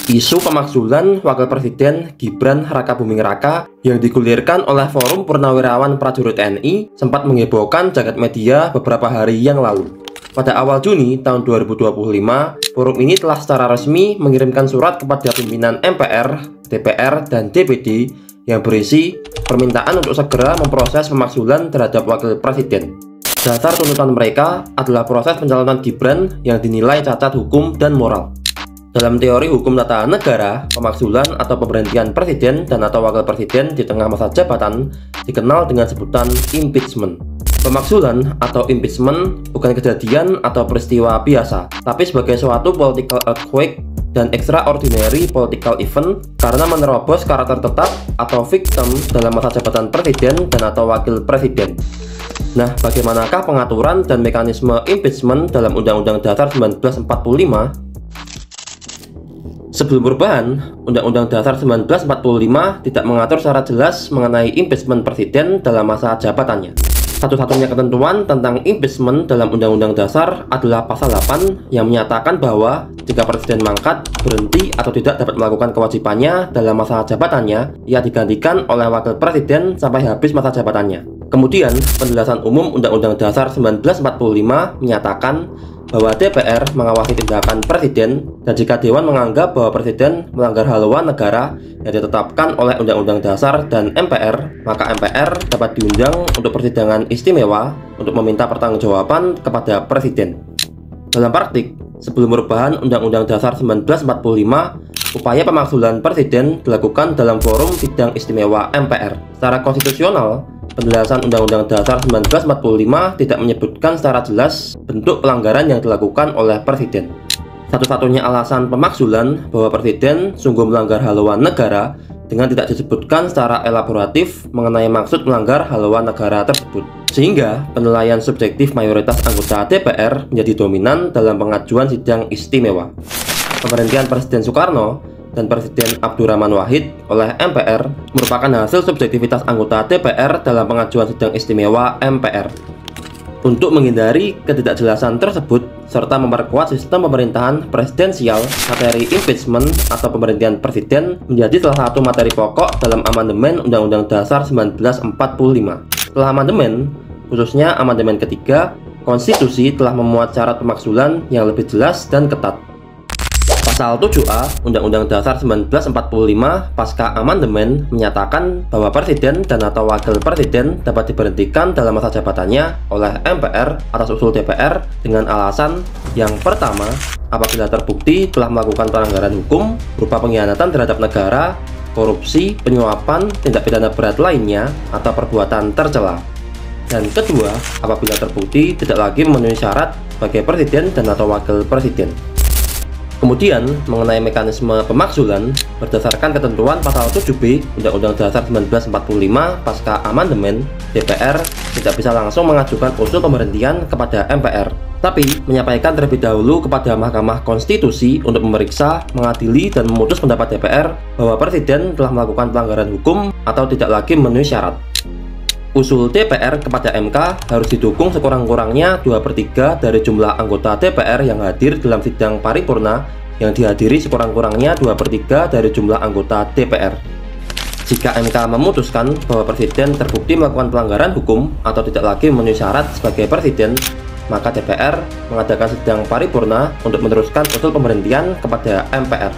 Isu pemakzulan Wakil Presiden Gibran Rakabuming Raka yang digulirkan oleh Forum Purnawirawan Prajurit TNI sempat menghebohkan jagat media beberapa hari yang lalu. Pada awal Juni tahun 2025, forum ini telah secara resmi mengirimkan surat kepada pimpinan MPR, DPR, dan DPD yang berisi permintaan untuk segera memproses pemakzulan terhadap Wakil Presiden. Dasar tuntutan mereka adalah proses pencalonan Gibran yang dinilai cacat hukum dan moral. Dalam teori hukum tata negara, pemakzulan atau pemberhentian presiden dan atau wakil presiden di tengah masa jabatan dikenal dengan sebutan impeachment. Pemakzulan atau impeachment bukan kejadian atau peristiwa biasa, tapi sebagai suatu political earthquake dan extraordinary political event karena menerobos karakter tetap atau victim dalam masa jabatan presiden dan atau wakil presiden. Nah, bagaimanakah pengaturan dan mekanisme impeachment dalam Undang-Undang Dasar 1945? Sebelum perubahan, Undang-Undang Dasar 1945 tidak mengatur secara jelas mengenai impeachment presiden dalam masa jabatannya. Satu-satunya ketentuan tentang impeachment dalam Undang-Undang Dasar adalah Pasal 8 yang menyatakan bahwa jika presiden mangkat, berhenti, atau tidak dapat melakukan kewajibannya dalam masa jabatannya, ia digantikan oleh wakil presiden sampai habis masa jabatannya. Kemudian, penjelasan umum Undang-Undang Dasar 1945 menyatakan bahwa DPR mengawasi tindakan presiden dan jika Dewan menganggap bahwa presiden melanggar haluan negara yang ditetapkan oleh Undang-Undang Dasar dan MPR, maka MPR dapat diundang untuk persidangan istimewa untuk meminta pertanggungjawaban kepada presiden. Dalam praktik, sebelum perubahan Undang-Undang Dasar 1945, upaya pemakzulan presiden dilakukan dalam forum sidang istimewa MPR. Secara konstitusional, penjelasan Undang-Undang Dasar 1945 tidak menyebutkan secara jelas bentuk pelanggaran yang dilakukan oleh presiden. Satu-satunya alasan pemakzulan bahwa presiden sungguh melanggar haluan negara dengan tidak disebutkan secara elaboratif mengenai maksud melanggar haluan negara tersebut. Sehingga penilaian subjektif mayoritas anggota DPR menjadi dominan dalam pengajuan sidang istimewa. Pemberhentian Presiden Soekarno dan Presiden Abdurrahman Wahid oleh MPR merupakan hasil subjektivitas anggota DPR dalam pengajuan sidang istimewa MPR. Untuk menghindari ketidakjelasan tersebut serta memperkuat sistem pemerintahan presidensial, materi impeachment atau pemberhentian presiden menjadi salah satu materi pokok dalam amandemen Undang-Undang Dasar 1945. Setelah amandemen, khususnya amandemen ketiga, konstitusi telah memuat syarat pemakzulan yang lebih jelas dan ketat. Pasal 7A Undang-Undang Dasar 1945 pasca amandemen menyatakan bahwa presiden dan atau wakil presiden dapat diberhentikan dalam masa jabatannya oleh MPR atas usul DPR dengan alasan yang pertama, apabila terbukti telah melakukan pelanggaran hukum berupa pengkhianatan terhadap negara, korupsi, penyuapan, tindak pidana berat lainnya, atau perbuatan tercela. Dan kedua, apabila terbukti tidak lagi memenuhi syarat sebagai presiden dan atau wakil presiden. Kemudian, mengenai mekanisme pemakzulan, berdasarkan ketentuan Pasal 7B Undang-Undang Dasar 1945 pasca amandemen, DPR tidak bisa langsung mengajukan usul pemberhentian kepada MPR, tapi menyampaikan terlebih dahulu kepada Mahkamah Konstitusi untuk memeriksa, mengadili, dan memutus pendapat DPR bahwa Presiden telah melakukan pelanggaran hukum atau tidak lagi memenuhi syarat. Usul DPR kepada MK harus didukung sekurang-kurangnya 2/3 dari jumlah anggota DPR yang hadir dalam sidang paripurna yang dihadiri sekurang-kurangnya 2/3 dari jumlah anggota DPR. Jika MK memutuskan bahwa presiden terbukti melakukan pelanggaran hukum atau tidak lagi memenuhi syarat sebagai presiden, maka DPR mengadakan sidang paripurna untuk meneruskan usul pemberhentian kepada MPR.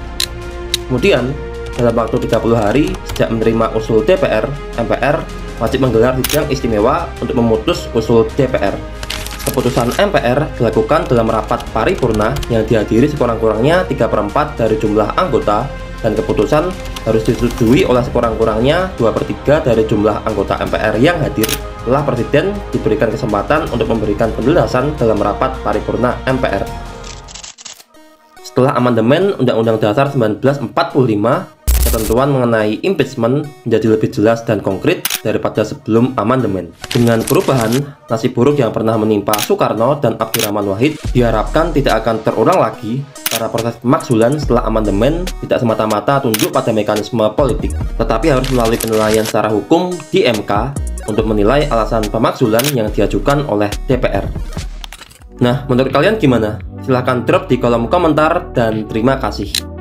Kemudian, dalam waktu 30 hari sejak menerima usul DPR, MPR wajib menggelar sidang istimewa untuk memutus usul DPR. Keputusan MPR dilakukan dalam rapat paripurna yang dihadiri sekurang-kurangnya 3/4 dari jumlah anggota dan keputusan harus disetujui oleh sekurang-kurangnya 2/3 dari jumlah anggota MPR yang hadir setelah Presiden diberikan kesempatan untuk memberikan penjelasan dalam rapat paripurna MPR. Setelah amandemen Undang-Undang Dasar 1945, ketentuan mengenai impeachment menjadi lebih jelas dan konkret daripada sebelum amandemen. Dengan perubahan, nasib buruk yang pernah menimpa Soekarno dan Abdurrahman Wahid diharapkan tidak akan terulang lagi karena proses pemakzulan setelah amandemen tidak semata-mata tunduk pada mekanisme politik, tetapi harus melalui penilaian secara hukum di MK untuk menilai alasan pemakzulan yang diajukan oleh DPR. Nah, menurut kalian gimana? Silahkan drop di kolom komentar dan terima kasih.